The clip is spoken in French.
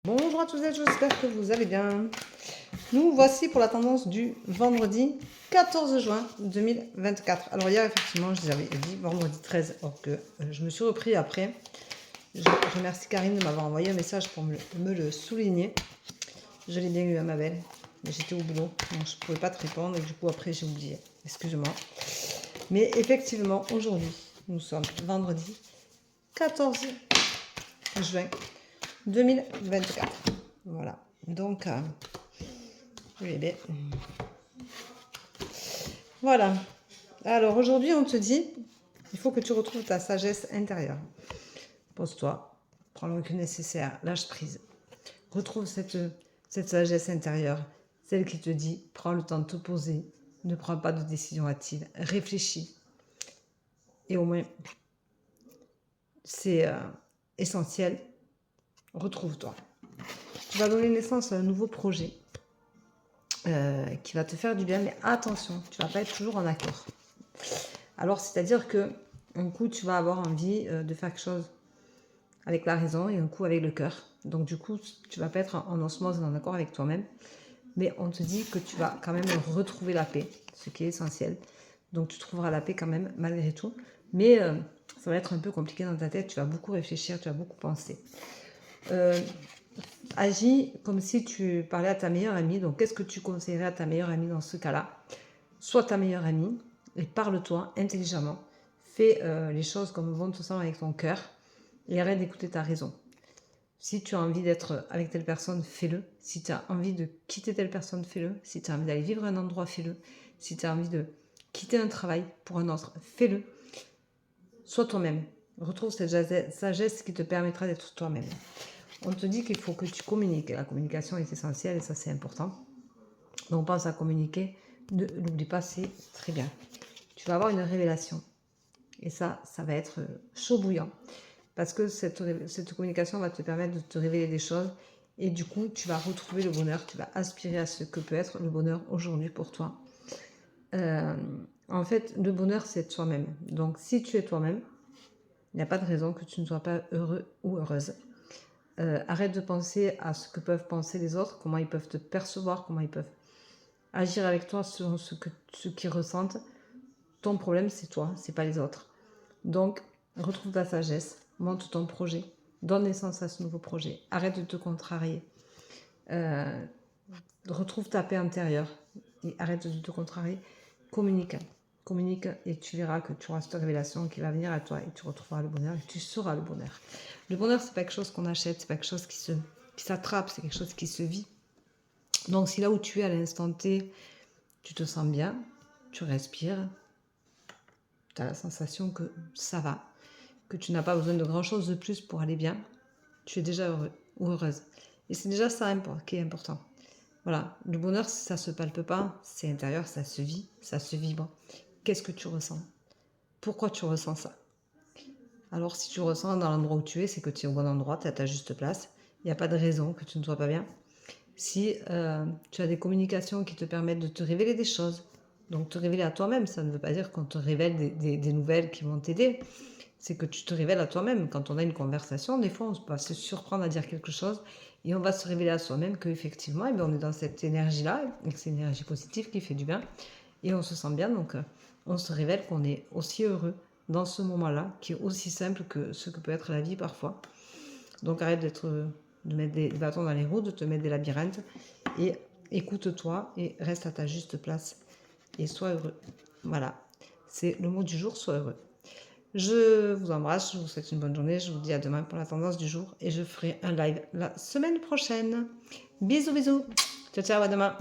Bonjour à tous et à tous, j'espère que vous allez bien. Nous voici pour la tendance du vendredi 14 juin 2024. Alors hier, effectivement, je vous avais dit vendredi 13, or que je me suis repris après. Je remercie Karine de m'avoir envoyé un message pour me le souligner. Je l'ai bien eu à ma belle, mais j'étais au boulot, donc je ne pouvais pas te répondre et du coup après j'ai oublié. Excuse-moi. Mais effectivement, aujourd'hui, nous sommes vendredi 14 juin 2024. Voilà. Donc, oui, bien. Voilà. Alors aujourd'hui, on te dit, il faut que tu retrouves ta sagesse intérieure. Pose-toi, prends le recul nécessaire, lâche prise. Retrouve cette sagesse intérieure, celle qui te dit, prends le temps de te poser, ne prends pas de décision hâtive, réfléchis. Et au moins, c'est essentiel, retrouve-toi. Tu vas donner naissance à un nouveau projet qui va te faire du bien, mais attention, tu ne vas pas être toujours en accord. Alors, c'est-à-dire que un coup, tu vas avoir envie de faire quelque chose avec la raison et un coup avec le cœur. Donc, du coup, tu ne vas pas être en osmose et en accord avec toi-même. Mais on te dit que tu vas quand même retrouver la paix, ce qui est essentiel. Donc, tu trouveras la paix quand même, malgré tout. Mais ça va être un peu compliqué dans ta tête. Tu vas beaucoup réfléchir, tu vas beaucoup penser. Agis comme si tu parlais à ta meilleure amie. Donc, qu'est-ce que tu conseillerais à ta meilleure amie dans ce cas-là? Sois ta meilleure amie et parle-toi intelligemment. Fais les choses comme vont te sembler avec ton cœur et arrête d'écouter ta raison. Si tu as envie d'être avec telle personne, fais-le. Si tu as envie de quitter telle personne, fais-le. Si tu as envie d'aller vivre à un endroit, fais-le. Si tu as envie de quitter un travail pour un autre, fais-le. Sois toi-même. Retrouve cette sagesse qui te permettra d'être toi-même. On te dit qu'il faut que tu communiques. La communication est essentielle et ça, c'est important. Donc, pense à communiquer. Ne l'oublie pas, c'est très bien. Tu vas avoir une révélation. Et ça va être chaud bouillant. Parce que cette communication va te permettre de te révéler des choses. Et du coup, tu vas retrouver le bonheur. Tu vas aspirer à ce que peut être le bonheur aujourd'hui pour toi. En fait, le bonheur, c'est toi-même. Donc, si tu es toi-même, il n'y a pas de raison que tu ne sois pas heureux ou heureuse. Arrête de penser à ce que peuvent penser les autres, comment ils peuvent te percevoir, comment ils peuvent agir avec toi selon ce qu'ils ressentent. Ton problème, c'est toi, c'est pas les autres. Donc, retrouve ta sagesse, monte ton projet, donne naissance à ce nouveau projet. Arrête de te contrarier. Retrouve ta paix intérieure et arrête de te contrarier. Communique. Communique et tu verras que tu auras cette révélation qui va venir à toi et tu retrouveras le bonheur et tu sauras le bonheur. Le bonheur, c'est pas quelque chose qu'on achète, c'est pas quelque chose qui s'attrape, c'est quelque chose qui se vit. Donc, si là où tu es à l'instant T, tu te sens bien, tu respires, tu as la sensation que ça va, que tu n'as pas besoin de grand-chose de plus pour aller bien, tu es déjà heureux ou heureuse. Et c'est déjà ça qui est important. Voilà, le bonheur, ça ne se palpe pas, c'est intérieur, ça se vit, ça se vibre. Qu'est-ce que tu ressens? Pourquoi tu ressens ça? Alors, si tu ressens dans l'endroit où tu es, c'est que tu es au bon endroit, tu es à ta juste place. Il n'y a pas de raison que tu ne sois pas bien. Si tu as des communications qui te permettent de te révéler des choses, donc te révéler à toi-même, ça ne veut pas dire qu'on te révèle des nouvelles qui vont t'aider. C'est que tu te révèles à toi-même. Quand on a une conversation, des fois, on va se surprendre à dire quelque chose et on va se révéler à soi-même qu'effectivement, eh bien, on est dans cette énergie-là, et que c'est une énergie positive qui fait du bien et on se sent bien. Donc, on se révèle qu'on est aussi heureux dans ce moment-là, qui est aussi simple que ce que peut être la vie parfois. Donc, arrête de mettre des bâtons dans les roues, de te mettre des labyrinthes et écoute-toi et reste à ta juste place et sois heureux. Voilà, c'est le mot du jour, sois heureux. Je vous embrasse, je vous souhaite une bonne journée, je vous dis à demain pour la tendance du jour et je ferai un live la semaine prochaine. Bisous, bisous. Ciao, ciao, à demain.